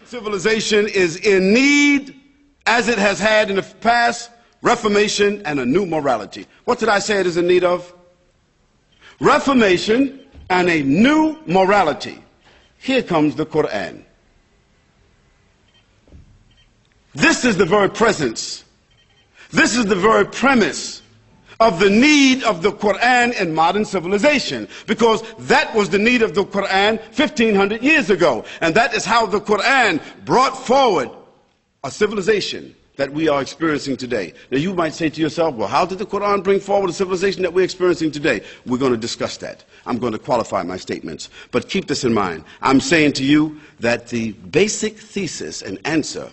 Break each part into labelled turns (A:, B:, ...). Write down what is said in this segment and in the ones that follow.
A: Civilization is in need, as it has had in the past, reformation and a new morality. What did I say it is in need of? Reformation and a new morality. Here comes the Quran. This is the very presence, this is the very premise of the need of the Quran in modern civilization, because that was the need of the Quran 1500 years ago, and that is how the Quran brought forward a civilization that we are experiencing today. Now you might say to yourself, well, how did the Quran bring forward a civilization that we're experiencing today? We're going to discuss that. I'm going to qualify my statements, but keep this in mind. I'm saying to you that the basic thesis and answer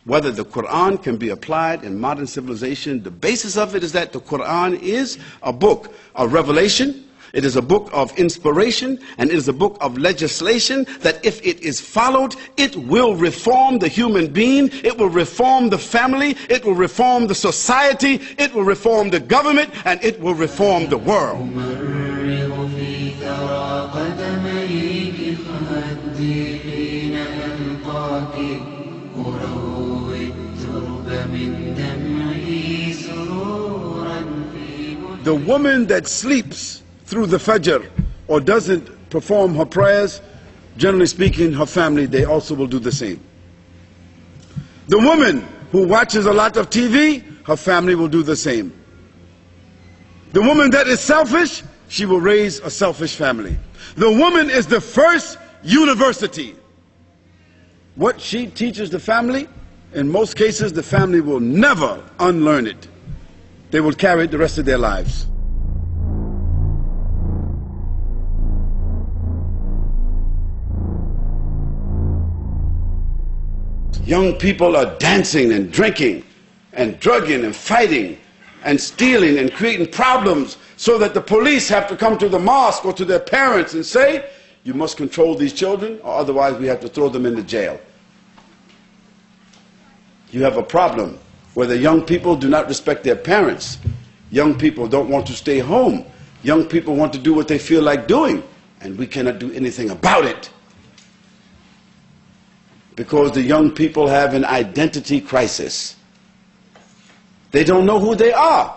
A: whether the Quran can be applied in modern civilization, the basis of it is that the Quran is a book of revelation, it is a book of inspiration, and it is a book of legislation that if it is followed, it will reform the human being, it will reform the family, it will reform the society, it will reform the government, and it will reform the world. The woman that sleeps through the Fajr or doesn't perform her prayers, generally speaking, her family, they also will do the same. The woman who watches a lot of TV, her family will do the same. The woman that is selfish, she will raise a selfish family. The woman is the first university. What she teaches the family, in most cases, the family will never unlearn it. They will carry it the rest of their lives. Young people are dancing and drinking and drugging and fighting and stealing and creating problems so that the police have to come to the mosque or to their parents and say, you must control these children or otherwise we have to throw them into jail. You have a problem where the young people do not respect their parents. Young people don't want to stay home. Young people want to do what they feel like doing, and we cannot do anything about it. Because the young people have an identity crisis. They don't know who they are.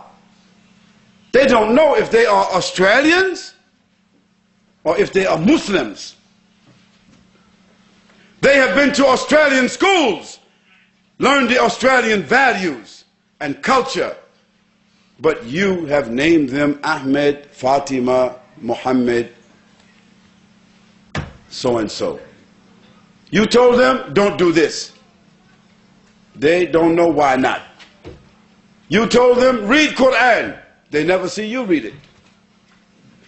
A: They don't know if they are Australians or if they are Muslims. They have been to Australian schools, learned the Australian values and culture, but you have named them Ahmed, Fatima, Muhammad, so and so. You told them, don't do this. They don't know why not. You told them, read Quran. They never see you read it.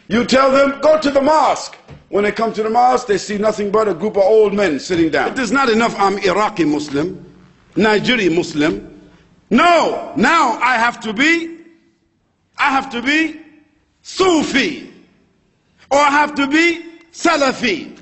A: You tell them, go to the mosque. When they come to the mosque, they see nothing but a group of old men sitting down. It is not enough I'm Iraqi Muslim, Nigerian Muslim. No, now I have to be Sufi, or I have to be Salafi,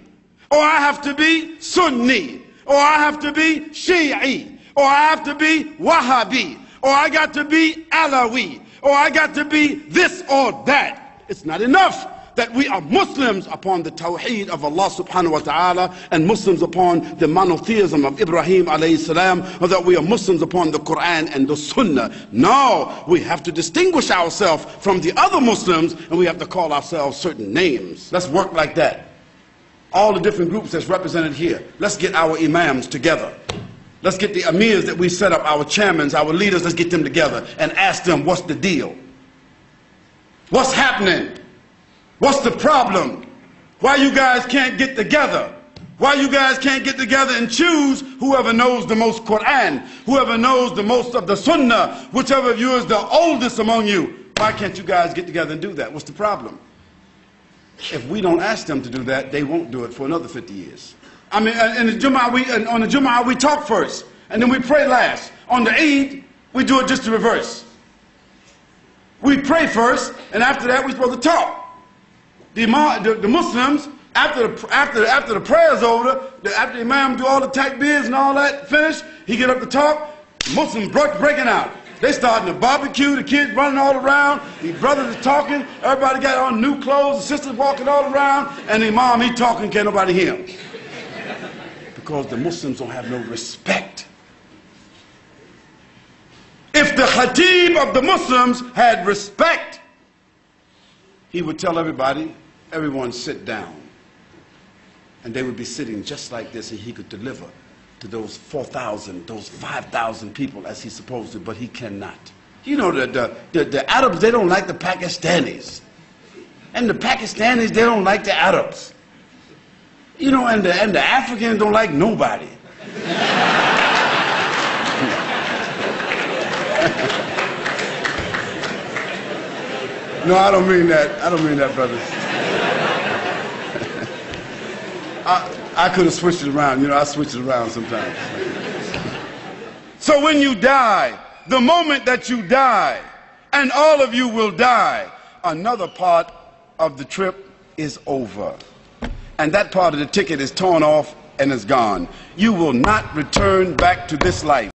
A: or I have to be Sunni, or I have to be Shi'i, or I have to be Wahabi, or I got to be Alawi, or I got to be this or that. It's not enough that we are Muslims upon the Tawheed of Allah subhanahu wa ta'ala and Muslims upon the monotheism of Ibrahim alayhi salam, or that we are Muslims upon the Quran and the Sunnah. No, we have to distinguish ourselves from the other Muslims and we have to call ourselves certain names. Let's work like that. All the different groups that's represented here, let's get our imams together. Let's get the amirs that we set up, our chairmans, our leaders, let's get them together and ask them what's the deal. What's happening? What's the problem? Why you guys can't get together? Why you guys can't get together and choose whoever knows the most Quran, whoever knows the most of the Sunnah, whichever of you is the oldest among you? Why can't you guys get together and do that? What's the problem? If we don't ask them to do that, they won't do it for another 50 years. I mean, on the Jumu'ah we talk first, and then we pray last. On the Eid, we do it just the reverse. We pray first, and after that we're supposed to talk. The Muslims, after the prayer's over, after the Imam do all the takbirs and all that finished, he get up to talk, Muslims breaking out. They starting to barbecue, the kids running all around, the brothers are talking, everybody got on new clothes, the sisters walking all around, and the Imam, he talking, can't nobody hear him. because the Muslims don't have no respect. If the khatib of the Muslims had respect, he would tell everybody, everyone sit down. And they would be sitting just like this, and he could deliver to those 4,000, those 5,000 people as he's supposed to, but he cannot. You know, the Arabs, they don't like the Pakistanis. And the Pakistanis, they don't like the Arabs. You know, and the Africans don't like nobody. No, I don't mean that. I don't mean that, brothers. I could have switched it around. You know, I switch it around sometimes. So when you die, the moment that you die, and all of you will die, another part of the trip is over. And that part of the ticket is torn off and is gone. You will not return back to this life.